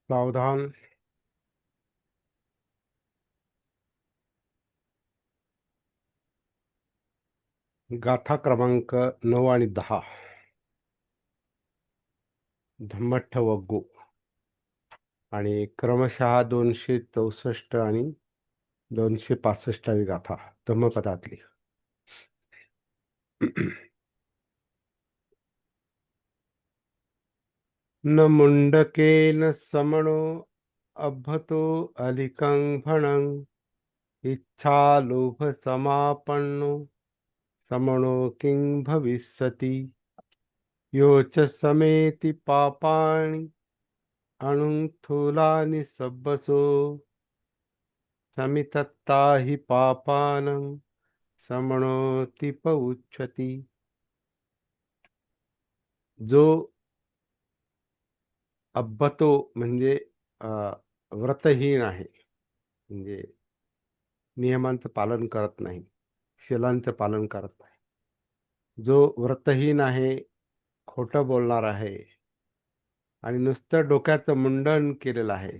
सावधान. गाथा क्रमांक 9 आणि 10. धम्मठ्ठ वग्गू आणि क्रमशः 264 आणि 265वी गाथा धम्मपदातली. न मुंडकेन समणो अभ्भतो अलिकं भणं इच्छा लोभ समापन्नो समणो किं भविष्यति योच समेति पापानि अणुस्थूलानि सब्बसो समितत्ता हि पापानं समणोति पौच्छति. जो अब्बतो म्हणजे अ, व्रतहीन आहे, म्हणजे नियमांचं पालन करत नाही, शिलांचं पालन करत नाही, जो व्रतहीन आहे, खोटं बोलणार आहे आणि नुसतं डोक्याचं मुंडन केलेलं आहे,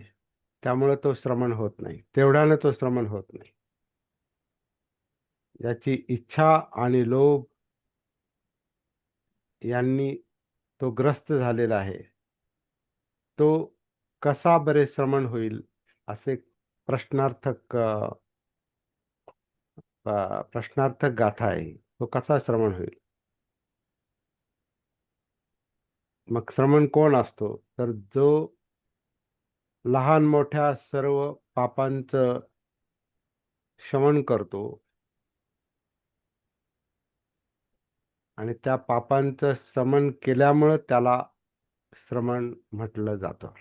त्यामुळे तो श्रमण होत नाही, तेवढ्यानं तो श्रमण होत नाही. याची इच्छा आणि लोभ यांनी तो ग्रस्त झालेला आहे, तो कसा बरे श्रमण होईल असे प्रश्नार्थक प्रश्नार्थक गाथा आहे. तो कसा श्रमण होईल? मग श्रमण कोण असतो? तर जो लहान मोठ्या सर्व पापांचं शमन करतो आणि त्या पापांचं शमन केल्यामुळं त्याला श्रमण म्हटलं जातं.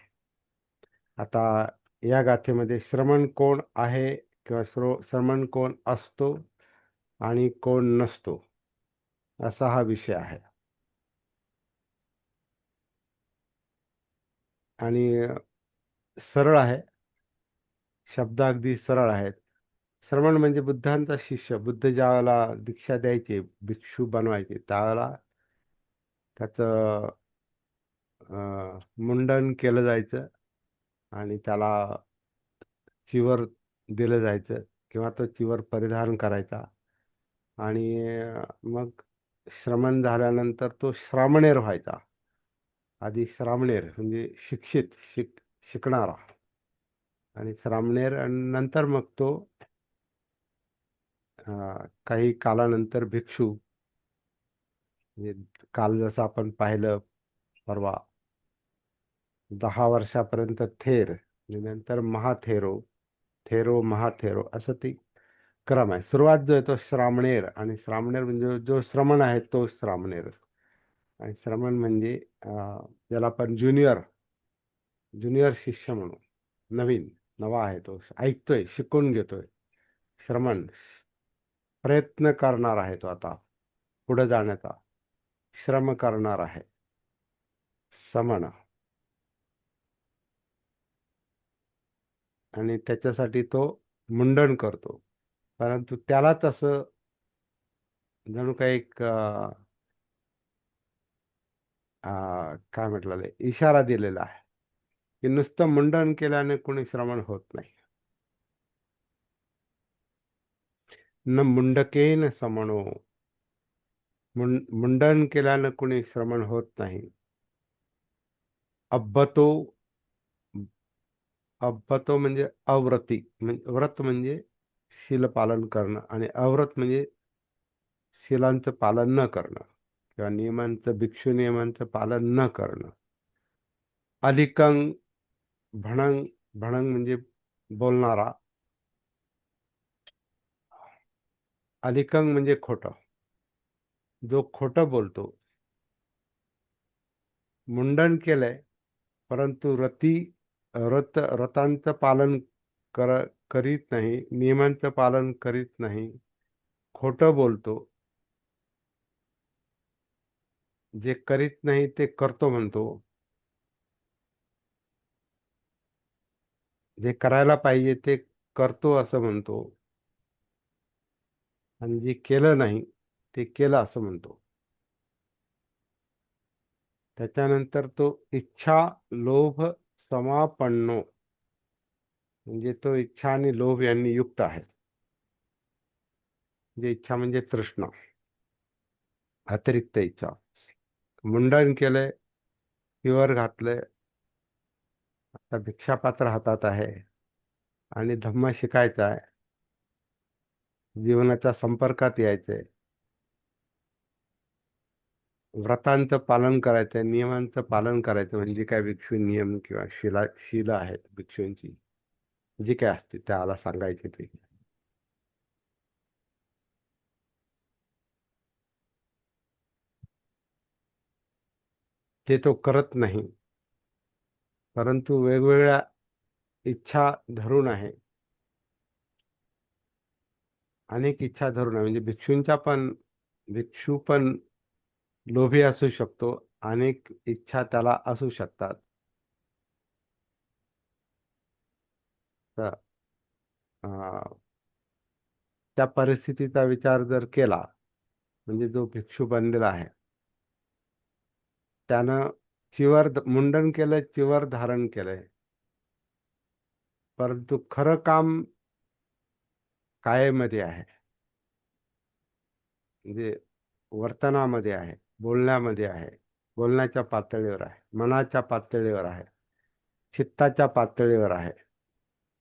आता या गाथेमध्ये श्रमण कोण आहे किंवा श्रमण कोण असतो आणि कोण नसतो असा हा विषय आहे. आणि सरळ आहे, शब्द अगदी सरळ आहेत. श्रमण म्हणजे बुद्धांचा शिष्य. बुद्ध ज्यावेळेला दीक्षा द्यायचे, भिक्षू बनवायचे, त्यावेळेला त्याचं मुंडन केलं जायचं आणि त्याला चिवर दिलं जायचं किंवा तो चिवर परिधान करायचा आणि मग श्रमण झाल्यानंतर तो श्रामणेर व्हायचा. आधी श्रामणेर म्हणजे शिकणारा आणि श्रामणेर आणि नंतर मग तो काही कालानंतर भिक्षू, म्हणजे काल जसं आपण पाहिलं परवा, 10 वर्षापर्यंत थेर आणि नंतर महाथेरो, थेरो महाथेरो असं ती क्रम आहे. सुरुवात जो आहे तो श्रामणेर, आणि श्रामणेर म्हणजे जो श्रमण आहे तो श्रामणेर. आणि श्रमण म्हणजे ज्याला आपण ज्युनियर ज्युनियर शिष्य म्हणू, नवा आहे, तो ऐकतोय, शिकून घेतोय. श्रमण प्रयत्न करणार आहे, तो आता पुढे जाण्याचा श्रम करणार आहे, समण. आणि त्याच्यासाठी तो मुंडन करतो, परंतु त्यालाच असं जणू काही एक काय म्हटलं, इशारा दिलेला आहे की नुसतं मुंडन केल्याने कोणी श्रमण होत नाही. न मुंडकेन समणो, मुंडन केल्याने कोणी श्रमण होत नाही. अब्बतो, अब्बतो म्हणजे अव्रती, व्रत म्हणजे शील पालन करणं आणि अव्रत म्हणजे शिलांचं पालन न करणं किंवा नियमांचं, भिक्षू नियमांचं पालन न करणं. अधिकं भणंग, भणंग म्हणजे बोलणारा, अधिकंग म्हणजे खोटं, जो खोटं बोलतो. मुंडन केलंय परंतु रतांचं पालन करीत नाही, नियमांचं पालन करीत नाही, खोटं बोलतो, जे करीत नाही ते करतो म्हणतो, जे करायला पाहिजे ते करतो असं म्हणतो, आणि जे केलं नाही ते केलं असं म्हणतो. त्याच्यानंतर तो इच्छा लोभ समापन्नो म्हणजे तो इच्छा आणि लोभ यांनी युक्त आहे. म्हणजे इच्छा म्हणजे तृष्णा, अतिरिक्त इच्छा. मुंडन केलंय, पिवर घातलंय, आता भिक्षापात्र हातात आहे आणि धम्म शिकायचा आहे, जीवनाच्या संपर्कात यायचंय, व्रतांचं पालन करायचंय, नियमांचं पालन करायचं, म्हणजे काय भिक्षू नियम किंवा शील आहेत भिक्षूंची जी काय असते त्याला सांगायचे ते. ते तो करत नाही, परंतु वेगवेगळ्या इच्छा धरून आहे, अनेक इच्छा धरून आहे. म्हणजे भिक्षू पण लोभी असू शकतो, अनेक इच्छा त्याला असू शकतात. तर अं, त्या परिस्थितीचा विचार जर केला, म्हणजे जो भिक्षू बनलेला आहे त्यानं मुंडन केलंय, चिवर धारण केलंय, परंतु खरं काम कायेमध्ये आहे, म्हणजे वर्तनामध्ये आहे, बोलण्यामध्ये आहे, बोलण्याच्या पातळीवर आहे, मनाच्या पातळीवर आहे, चित्ताच्या पातळीवर आहे.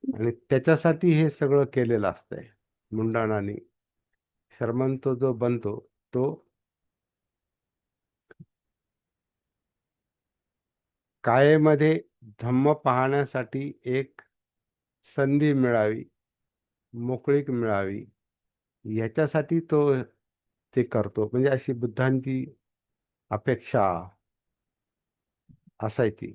आणि त्याच्यासाठी हे सगळं केलेलं असतंय मुंडनाने. श्रमंत जो बनतो तो कायेमध्ये धम्म पाहण्यासाठी एक संधी मिळावी, मोकळीक मिळावी, याच्यासाठी तो ते करतो. म्हणजे अशी बुद्धांची अपेक्षा असायची.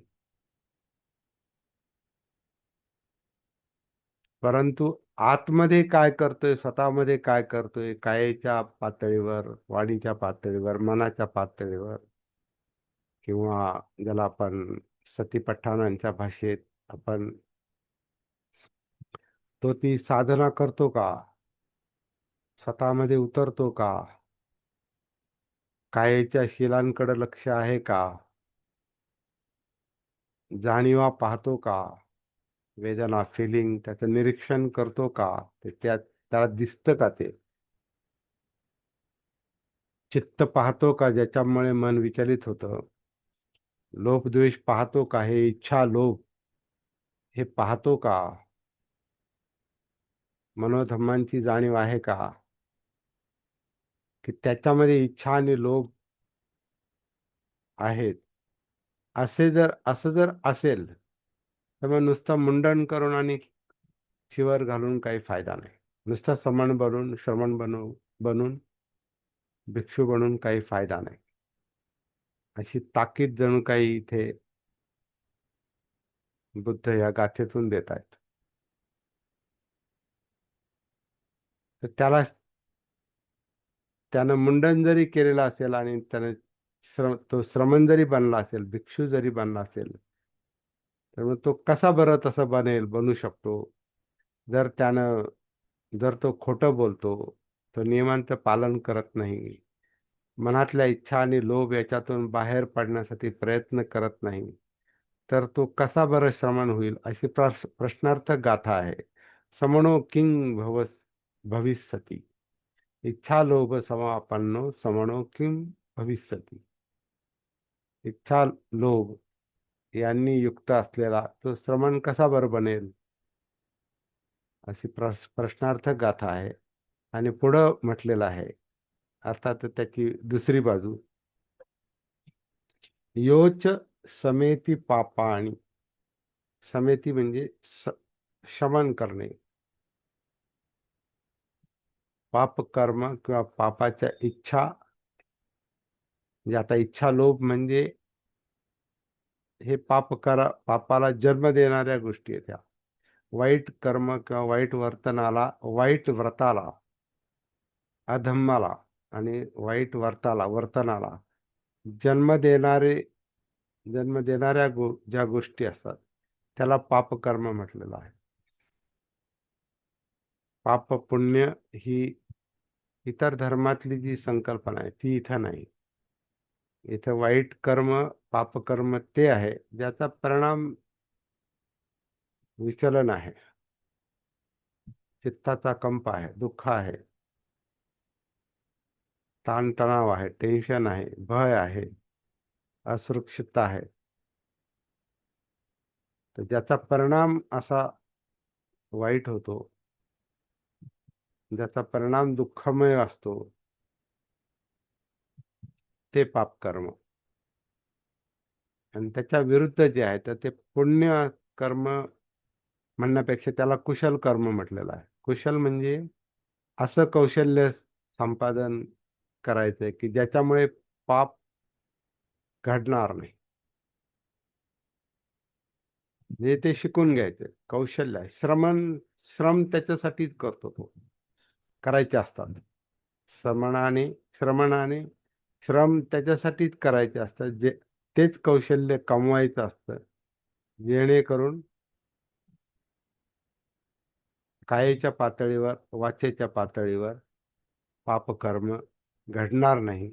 परंतु आतमध्ये काय करतोय, स्वतःमध्ये काय करतोय, कायेच्या पातळीवर, वाणीच्या पातळीवर, मनाच्या पातळीवर, किंवा ज्याला आपण सतीपट्टणांच्या भाषेत आपण तो ती साधना करतो का, स्वतःमध्ये उतरतो का, कायेच्या शिलांकडे लक्ष आहे का, जाणीवा पाहतो का, वेदना फिलिंग त्याचं निरीक्षण करतो का, ते त्याला दिसतं का, ते चित्त पाहतो का ज्याच्यामुळे मन विचलित होतं, लोभ द्वेष पाहतो का, हे इच्छा लोभ हे पाहतो का, मनोधर्मांची जाणीव आहे का, की त्याच्यामध्ये इच्छा आणि लोभ आहेत. असं जर असेल तर मग नुसतं मुंडन करून आणि चिवर घालून काही फायदा नाही. नुसतं बनून भिक्षू बनून काही फायदा नाही. अशी ताकीद जणू काही इथे बुद्ध या गाथेतून देत आहेत. तर त्यानं मुंडन जरी केलेलं असेल आणि तो श्रमण जरी बनला असेल, भिक्षू जरी बनला असेल, तर मग तो कसा बरं तसं बनू शकतो, जर त्यानं जर तो खोटं बोलतो, तो नियमांचं पालन करत नाही, मनातल्या इच्छा आणि लोभ याच्यातून बाहेर पडण्यासाठी प्रयत्न करत नाही, तर तो कसा बरं श्रमण होईल, अशी प्रश्नार्थक गाथा आहे. समणो किंग भविष्यती, इच्छा लोभ समापन्नो समणो किंग भविष्यती. इच्छा लोभ यांनी युक्त असलेला तो श्रमण कसा बरं बनेल, अशी प्रश्नार्थक गाथा आहे. आणि पुढं म्हटलेलं आहे, अर्थात त्याची दुसरी बाजू, योच समेती पापाणी. समेती म्हणजे शमन करणे, पाप कर्म किंवा पापाच्या इच्छा. म्हणजे आता इच्छा लोभ म्हणजे हे पापाला जन्म देणाऱ्या गोष्टी आहेत ह्या. वाईट कर्म किंवा वाईट वर्तनाला, वाईट व्रताला, अधम्माला आणि वाईट वर्तनाला जन्म देणारे जन्म देणाऱ्या ज्या गोष्टी असतात त्याला पापकर्म म्हटलेलं आहे. पाप पुण्य ही इतर धर्मातली जी संकल्पना आहे ती इथं नाही. इथं वाईट कर्म, पापकर्म ते आहे ज्याचा परिणाम विचलन आहे, चित्ताचा कंप आहे, दुःख आहे, ताणतणाव आहे, टेन्शन आहे, भय आहे, असुरक्षितता आहे. तर ज्याचा परिणाम असा वाईट होतो, ज्याचा परिणाम दुःखमय असतो, ते पाप कर्म. आणि त्याच्या विरुद्ध जे आहे तर ते पुण्य कर्म म्हणण्यापेक्षा त्याला कुशल कर्म म्हटलेलं आहे. कुशल म्हणजे असं कौशल्य संपादन करायचंय की ज्याच्यामुळे पाप घडणार नाही. म्हणजे ते शिकून घ्यायचं कौशल्य आहे. श्रम त्याच्यासाठीच करतो तो, करायचे असतात. श्रमणाने श्रमणाने श्रम त्याच्यासाठीच करायचे असतात, जे तेच कौशल्य कमवायचं असतं, जेणेकरून कायेच्या पातळीवर वाचेच्या पातळीवर पापकर्म घडणार नाही,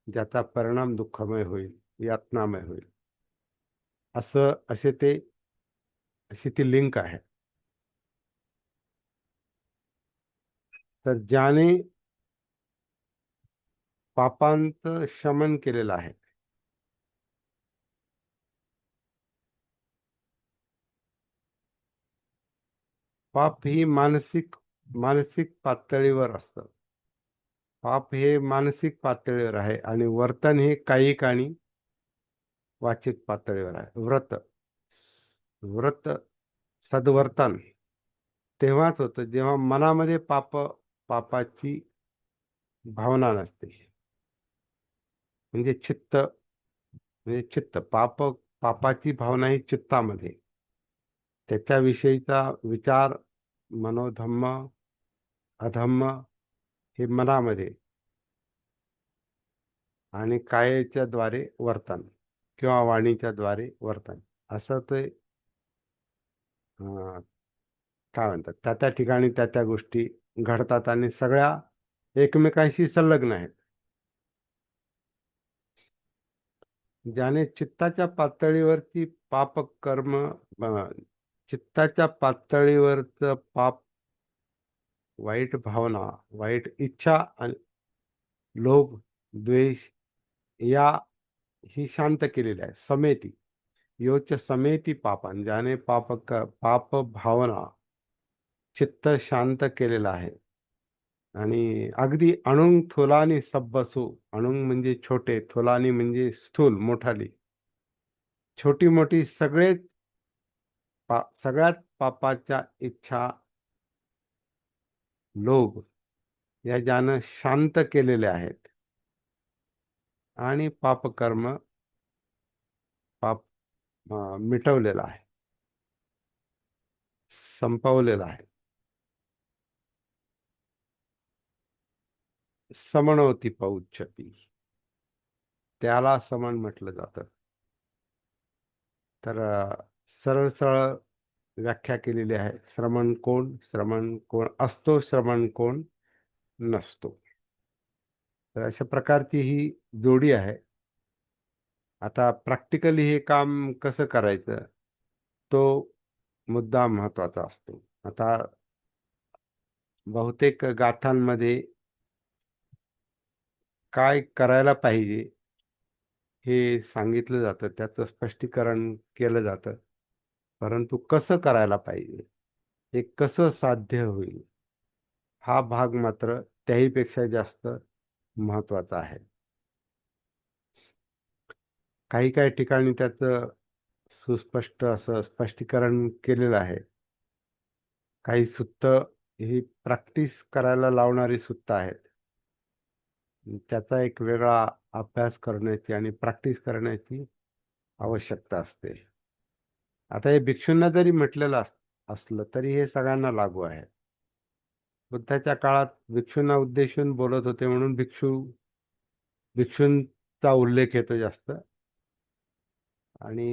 ज्याचा परिणाम दुःखमय होईल, यातनामय होईल. अशी ती लिंक आहे. तर ज्याने पापांचं शमन केलेलं आहे, पाप ही मानसिक पातळीवर असतं. पाप हे मानसिक पातळीवर आहे आणि वर्तन हे कायिक आणि वाचिक पातळीवर आहे. व्रत सद्वर्तन तेव्हाच होतं जेव्हा मनामध्ये पापाची भावना नसते. म्हणजे चित्त पापाची भावना ही चित्तामध्ये, त्याच्याविषयीचा विचार, मनोधम्म अधम्म हे मनामध्ये, आणि कायेच्या द्वारे वर्तन किंवा वाणीच्या द्वारे वर्तन, असं ते काय म्हणतात, त्या त्या ठिकाणी त्या त्या गोष्टी घडतात आणि सगळ्या एकमेकांशी संलग्न आहेत. ज्याने चित्ताच्या पातळीवरची पाप कर्म चित्ताच्या पातळीवरच पाप, वाईट भावना, वाईट इच्छा आणि लोभ, द्वेष या ही शांत केलेली आहे. समेती योच समेती पापन, ज्याने पाप भावना चित्त शांत केलेलं आहे. आणि अगदी अणुंग थोलानी सब्बसू, अणुंग म्हणजे छोटे, थोलानी म्हणजे स्थूल मोठाली, छोटी मोठी सगळ्यात पापाच्या इच्छा, लोभ या ज्यानं शांत केलेले आहेत आणि पाप मिटवलेला आहे, संपवलेला आहे. समणोती पौच्छती, त्याला समण म्हटलं जातं. तर सरळ सरळ व्याख्या केलेली आहे. श्रमण कोण असतो, श्रमण कोण नसतो. तर अशा प्रकारची ही जोडी आहे. आता प्रॅक्टिकली हे काम कसं करायचं, तो मुद्दा महत्वाचा असतो. आता बहुतेक गाथांमध्ये काय करायला पाहिजे हे सांगितलं जातं, त्याचं स्पष्टीकरण केलं जातं. परंतु कसं करायला पाहिजे, हे कसं साध्य होईल, हा भाग मात्र त्याहीपेक्षा जास्त महत्वाचा आहे. काही काही ठिकाणी त्याचं सुस्पष्ट असं स्पष्टीकरण केलेलं आहे. काही सुत्त ही प्रॅक्टिस करायला लावणारी सुत्त आहेत. त्याचा एक वेगळा अभ्यास करण्याची आणि प्रॅक्टिस करण्याची आवश्यकता असते. आता हे भिक्षूंना जरी म्हटलेलं असलं तरी हे सगळ्यांना लागू आहे. बुद्धाच्या काळात भिक्षूंना उद्देशून बोलत होते म्हणून भिक्षूंचा उल्लेख येतो जास्त. आणि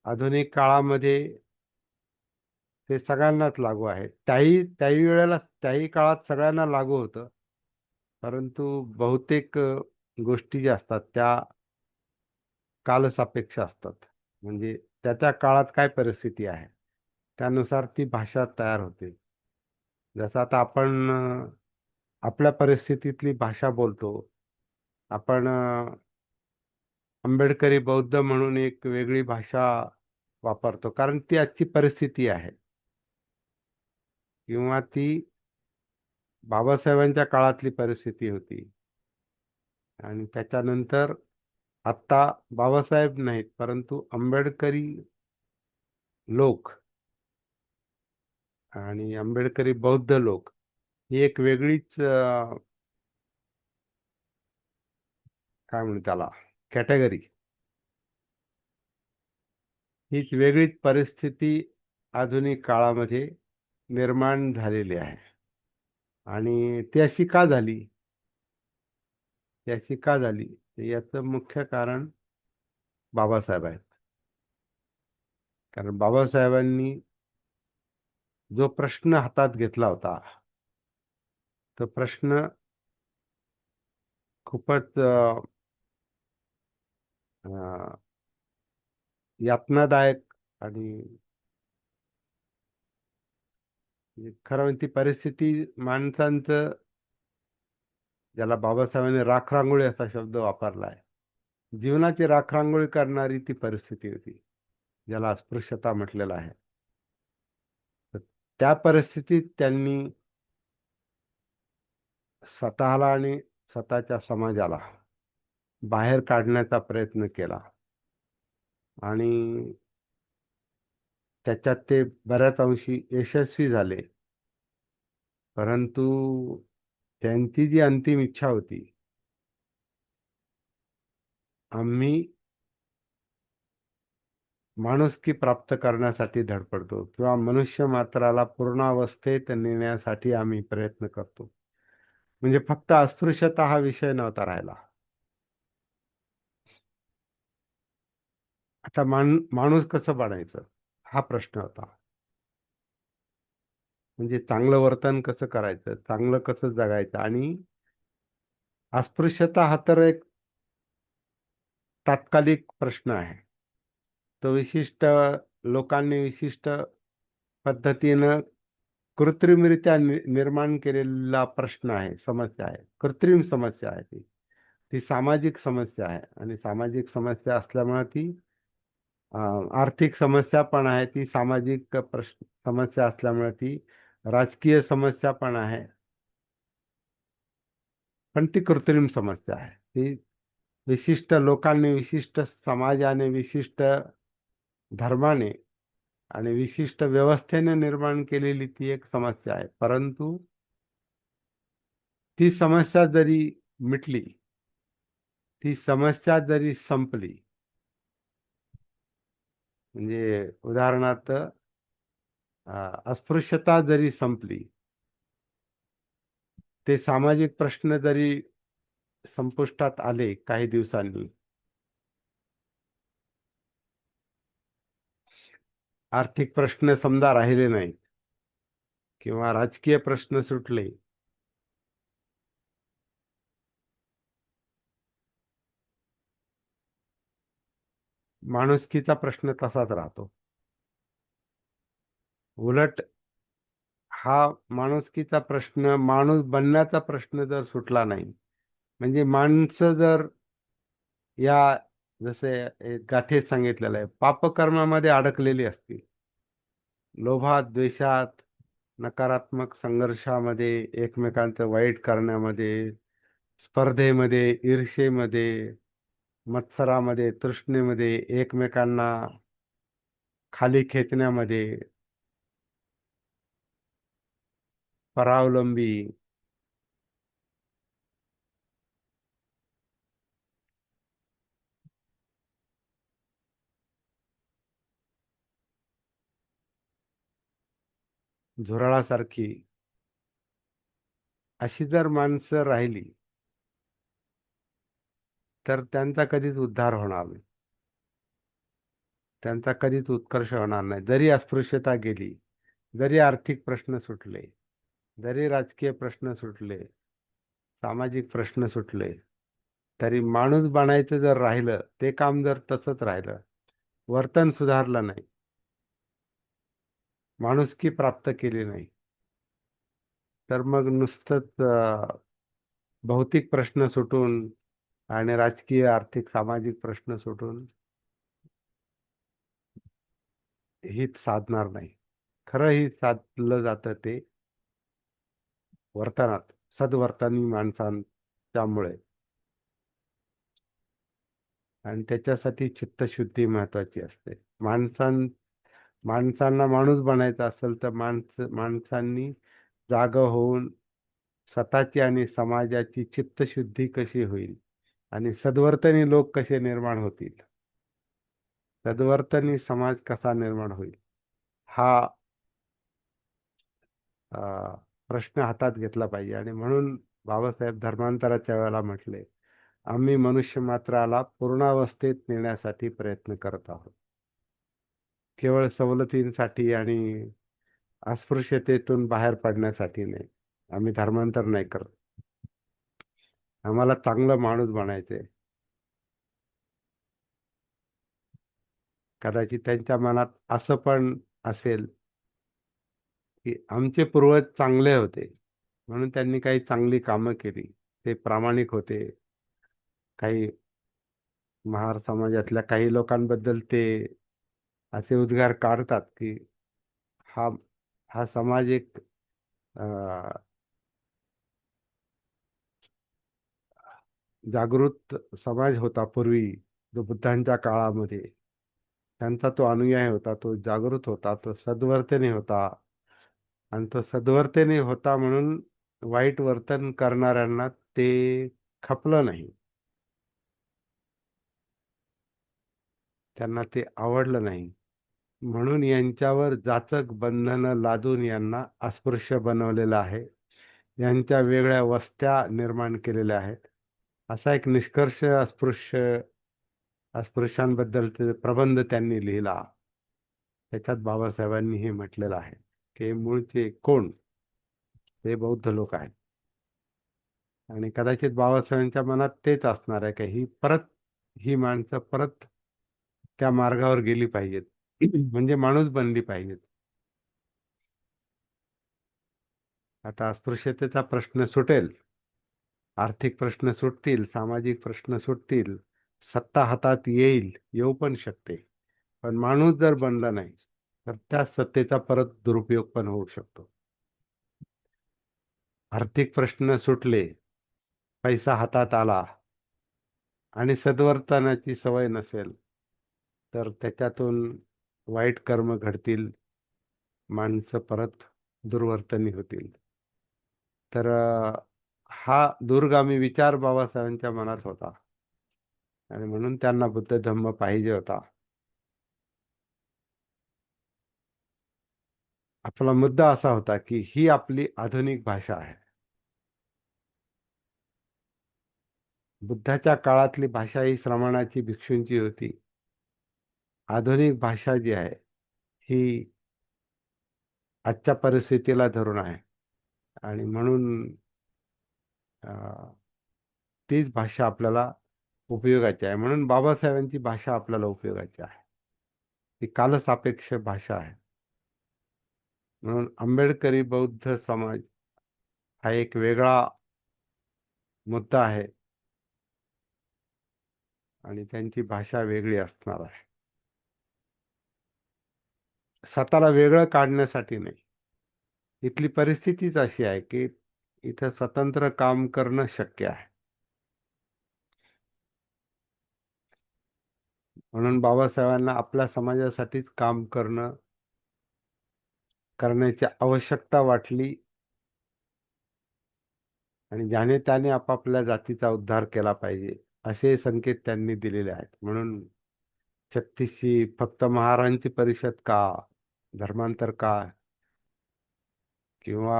आधुनिक काळामध्ये ते सगळ्यांनाच लागू आहे. त्याही काळात सगळ्यांना लागू होतं. परंतु बहुतेक गोष्टी ज्या असतात त्या कालसापेक्ष असतात. म्हणजे त्या त्या काळात काय परिस्थिती आहे त्यानुसार ती भाषा तयार होते. जसं आता आपण आपल्या परिस्थितीतली भाषा बोलतो. आपण आंबेडकरी बौद्ध म्हणून एक वेगळी भाषा वापरतो, कारण ती आजची परिस्थिती आहे. किंवा ती बाबासाहेबांच्या काळातली परिस्थिती होती. आणि त्याच्यानंतर आत्ता बाबासाहेब नाहीत, परंतु आंबेडकरी लोक आणि आंबेडकरी बौद्ध लोक ही एक वेगळीच काय म्हणू त्याला, कॅटेगरी, हीच वेगळीच परिस्थिती आधुनिक काळामध्ये निर्माण झालेली आहे. आणि ती अशी का झाली, ती अशी का झाली, याचं मुख्य कारण बाबासाहेब आहेत. कारण बाबासाहेबांनी जो प्रश्न हातात घेतला होता, तो प्रश्न खूपच यातनादायक आणि खरं म्हणजे ती परिस्थिती माणसांचं, ज्याला बाबासाहेबांनी राखरांगोळी असा शब्द वापरला आहे, जीवनाची राखरांगोळी करणारी ती परिस्थिती होती, ज्याला अस्पृश्यता म्हटलेलं आहे. तर त्या परिस्थितीत त्यांनी स्वतःला आणि स्वतःच्या समाजाला बाहेर काढण्याचा प्रयत्न केला. आणि त्याच्यात ते बऱ्याच अंशी यशस्वी झाले. परंतु त्यांची जी अंतिम इच्छा होती, आम्ही माणुसकी प्राप्त करण्यासाठी धडपडतो किंवा मनुष्य मात्राला पूर्णावस्थेत नेण्यासाठी आम्ही प्रयत्न करतो. म्हणजे फक्त अस्पृश्यता हा विषय नव्हता राहिला. आता माणूस कसं बनायचं हा प्रश्न होता. म्हणजे चांगलं वर्तन कसं करायचं, चांगलं कसं जगायचं. आणि अस्पृश्यता हा तर एक तात्कालिक प्रश्न आहे. तो विशिष्ट लोकांनी विशिष्ट पद्धतीनं कृत्रिमरित्या निर्माण केलेला प्रश्न आहे, समस्या आहे, कृत्रिम समस्या आहे. ती ती सामाजिक समस्या आहे. आणि सामाजिक समस्या असल्यामुळे ती आर्थिक समस्या पण आहे, ती सामाजिक प्रश्न समस्या असल्यामुळे ती राजकीय समस्या पण आहे. पण ती कृत्रिम समस्या आहे. ती विशिष्ट लोकांनी, विशिष्ट समाजाने, विशिष्ट धर्माने आणि विशिष्ट व्यवस्थेने निर्माण केलेली ती एक समस्या आहे. परंतु ती समस्या जरी मिटली, ती समस्या जरी संपली, म्हणजे उदाहरणार्थ अस्पृश्यता जरी संपली, ते सामाजिक प्रश्न जरी संपुष्टात आले काही दिवसांनी, आर्थिक प्रश्न समजा राहिले नाही किंवा राजकीय प्रश्न सुटले, माणुसकीचा प्रश्न तसाच राहतो. उलट हा माणुसकीचा प्रश्न, माणूस बनण्याचा प्रश्न जर सुटला नाही, म्हणजे माणसं जर या, जसे एक गाथेत सांगितलेलं आहे, पापकर्मामध्ये अडकलेली असतील, लोभात, द्वेषात, नकारात्मक संघर्षामध्ये, एकमेकांचं वाईट करण्यामध्ये, स्पर्धेमध्ये, ईर्षेमध्ये, मत्सरामध्ये, तृष्णेमध्ये, एकमेकांना खाली खेचण्यामध्ये, परावलंबी, झुरळासारखी अशी जर माणसं राहिली, तर त्यांचा कधीच उद्धार होणार नाही, त्यांचा कधीच उत्कर्ष होणार नाही. जरी अस्पृश्यता गेली, जरी आर्थिक प्रश्न सुटले, जरी राजकीय प्रश्न सुटले, सामाजिक प्रश्न सुटले, तरी माणूस बनायचं जर राहिलं, ते काम जर तसंच राहिलं, वर्तन सुधारलं नाही, माणुसकी प्राप्त केली नाही, तर मग नुसतंच भौतिक प्रश्न सुटून आणि राजकीय, आर्थिक, सामाजिक प्रश्न सुटून हित साधणार नाही. खरं हित साधलं जातं ते वर्तनात, सद्वर्तनी माणसांच्यामुळे. आणि त्याच्यासाठी चित्तशुद्धी महत्वाची असते. माणसांना माणूस बनायचं असेल तर माणसांनी जागं होऊन स्वतःची आणि समाजाची चित्तशुद्धी कशी होईल आणि सद्वर्तनी लोक कसे निर्माण होतील, सद्वर्तनी समाज कसा निर्माण होईल, हा प्रश्न हातात घेतला पाहिजे. आणि म्हणून बाबासाहेब धर्मांतराच्या वेळेला म्हटले, आम्ही मनुष्य मात्राला पूर्णावस्थेत नेण्यासाठी प्रयत्न करत आहोत, केवळ सवलतींसाठी आणि अस्पृश्यतेतून बाहेर पडण्यासाठी नाही. आम्ही धर्मांतर नाही करत, आम्हाला चांगलं माणूस बनायचंय. कदाचित त्यांच्या मनात असं पण असेल की आमचे पूर्वज चांगले होते म्हणून त्यांनी काही चांगली कामं केली, ते प्रामाणिक होते. काही महार समाजातल्या काही लोकांबद्दल ते असे उद्गार काढतात की हा हा समाज एक जागृत समाज होता पूर्वी, जो बुद्धांच्या काळामध्ये. त्यांचा तो अनुयायी होता, तो जागृत होता, तो सद्वर्तनी होता. आणि तो सद्वर्तनी होता म्हणून वाईट वर्तन करणाऱ्यांना ते खपलं नाही, त्यांना ते आवडलं नाही. म्हणून यांच्यावर जाचक बंधनं लादून यांना अस्पृश्य बनवलेलं आहे, यांच्या वेगळ्या वस्त्या निर्माण केलेल्या आहेत. असा एक निष्कर्ष अस्पृश्यांबद्दल प्रबंध त्यांनी लिहिला. त्याच्यात बाबासाहेबांनी हे म्हटलेलं आहे की मूळचे कोण, ते बौद्ध लोक आहेत. आणि कदाचित बाबासाहेबांच्या मनात तेच असणार आहे की ही माणसं परत त्या मार्गावर गेली पाहिजेत, म्हणजे माणूस बनली पाहिजेत. आता अस्पृश्यतेचा प्रश्न सुटेल, आर्थिक प्रश्न सुटतील, सामाजिक प्रश्न सुटतील, सत्ता हातात येऊ पण शकते. पण माणूस जर बनला नाही तर त्या सत्तेचा परत दुरुपयोग पण होऊ शकतो. आर्थिक प्रश्न सुटले, पैसा हातात आला आणि सद्वर्तनाची सवय नसेल तर त्याच्यातून वाईट कर्म घडतील, माणसं परत दुर्वर्तनी होतील. तर हा दूरगामी विचार बाबासाहेबांच्या मनात होता आणि म्हणून त्यांना बुद्ध धम्म पाहिजे होता. आपला मुद्दा असा होता की ही आपली आधुनिक भाषा आहे. बुद्धाच्या काळातली भाषा ही श्रमणाची, भिक्षूंची होती. आधुनिक भाषा जी आहे ही आजच्या परिस्थितीला धरून आहे. आणि म्हणून अं, तीच भाषा आपल्याला उपयोगाची आहे. म्हणून बाबासाहेबांची भाषा आपल्याला उपयोगाची आहे. ती कालसापेक्ष भाषा आहे. म्हणून आंबेडकरी बौद्ध समाज हा एक वेगळा मुद्दा आहे आणि त्यांची भाषा वेगळी असणार आहे. स्वतःला वेगळं काढण्यासाठी नाही. इथली परिस्थितीच अशी आहे की इथं स्वतंत्र काम करणं शक्य आहे. म्हणून बाबासाहेबांना आपल्या समाजासाठीच काम करण्याची आवश्यकता वाटली आणि ज्याने त्याने आपापल्या जातीचा उद्धार केला पाहिजे असे संकेत त्यांनी दिलेले आहेत. म्हणून 36शी फक्त महारांची परिषद का, धर्मांतर का, किंवा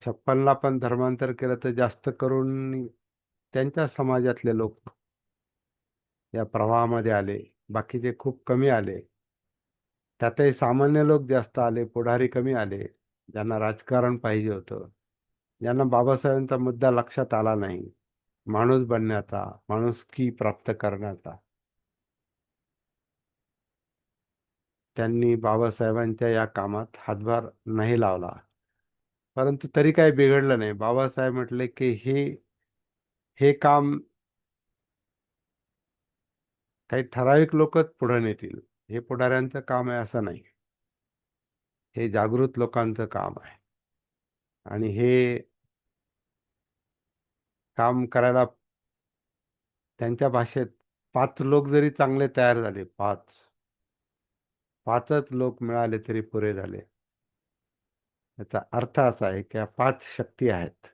56ला पण धर्मांतर केलं तर जास्त करून त्यांच्या समाजातले लोक या प्रवाहामध्ये आले, बाकीचे खूप कमी आले. त्यातही सामान्य लोक जास्त आले, पुढारी कमी आले, ज्यांना राजकारण पाहिजे होतं, ज्यांना बाबासाहेबांचा मुद्दा लक्षात आला नाही, माणूस बनण्याचा, माणुसकी प्राप्त करण्याचा. त्यांनी बाबासाहेबांच्या या कामात हातभार नाही लावला. परंतु तरी काही बिघडलं नाही. बाबासाहेब म्हटले की हे काम काही ठराविक लोकच पुढे नेतील. हे पुढाऱ्यांचं काम आहे असं नाही. हे जागृत लोकांचं काम आहे. आणि हे काम करायला त्यांच्या भाषेत 5 लोक जरी चांगले तयार झाले, पाचच लोक मिळाले तरी पुरे झाले. याचा अर्थ असा आहे की या 5 शक्ती आहेत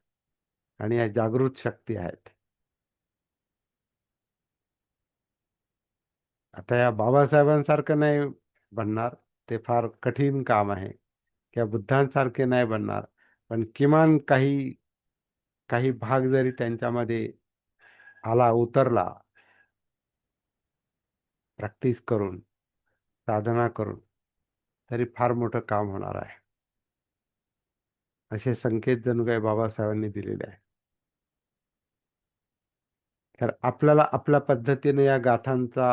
आणि या जागृत शक्ती आहेत. आता या बाबासाहेबांसारखं नाही बनणार, ते फार कठीण काम आहे. किंवा बुद्धांसारखे नाही बनणार, पण किमान काही काही भाग जरी त्यांच्यामध्ये आला, उतरला, प्रॅक्टिस करून, साधना करून, तरी फार मोठं काम होणार आहे. असे संकेत जणू काही बाबासाहेबांनी दिलेले आहे. तर आपल्याला आपल्या पद्धतीने या गाथांचा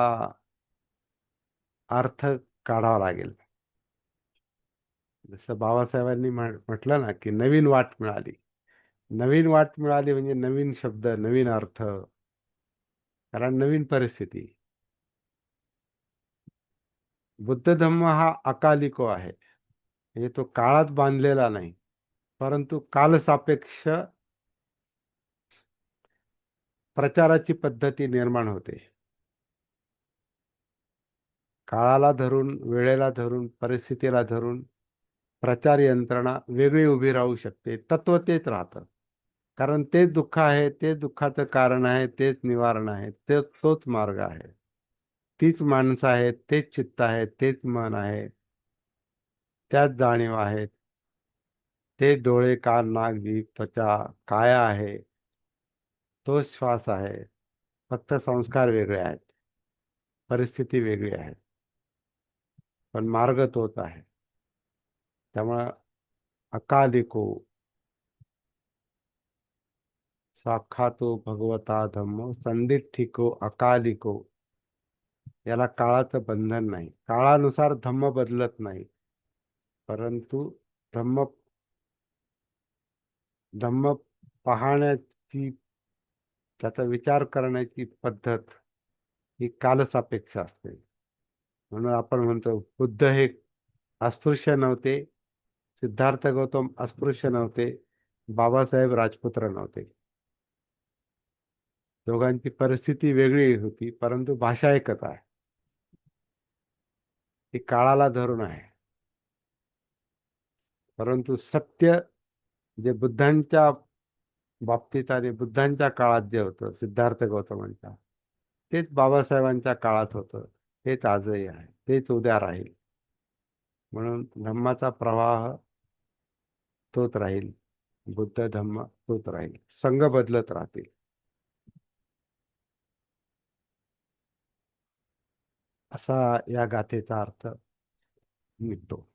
अर्थ काढावा लागेल. जसं बाबासाहेबांनी म्हटलं ना की नवीन वाट मिळाली. नवीन वाट मिळाली म्हणजे नवीन शब्द, नवीन अर्थ, कारण नवीन परिस्थिती. बुद्ध धम्म हा अकालिको आहे. म्हणजे तो काळात बांधलेला नाही, परंतु कालसापेक्ष प्रचाराची पद्धती निर्माण होते. काळाला धरून, वेळेला धरून, परिस्थितीला धरून प्रचार यंत्रणा वेगळी उभी राहू शकते. तत्व तेच राहतं. कारण तेच दुःख आहे, तेच दुःखाचं कारण आहे, तेच निवारण आहे, तोच मार्ग आहे. तीच माणसं आहेत, तेच चित्त आहे, तेच मन आहे, त्याच जाणीव आहेत. तेच डोळे, कान, नाक, जीभ, त्वचा, काया आहे, तोच श्वास आहे. फक्त संस्कार वेगळे आहेत, परिस्थिती वेगळी आहे, पण मार्ग तोच आहे. त्यामुळं अकालिको साक्षातो भगवता धम्मो संदिठ्ठिको अकालिको. याला काळाचं बंधन नाही. काळानुसार धम्म बदलत नाही, परंतु धम्म धम्म पाहण्याची, त्याचा विचार करण्याची पद्धत ही कालसापेक्ष असते. म्हणून आपण म्हणतो बुद्ध हे अस्पृश्य नव्हते, सिद्धार्थ गौतम अस्पृश्य नव्हते, बाबासाहेब राजपुत्र नव्हते. दोघांची परिस्थिती वेगळी होती, परंतु भाषा एकच आहे. ती काळाला धरून आहे. परंतु सत्य जे बुद्धांच्या बाबतीत आणि बुद्धांच्या काळात जे होतं, सिद्धार्थ गौतमांच्या, तेच बाबासाहेबांच्या काळात होतं. तेच आजही आहे, तेच उद्या राहील. म्हणून धम्माचा प्रवाह तोच राहील. बुद्ध धम्म तोच राहील. संघ बदलत राहतील. असा या गाथेचा अर्थ निघतो.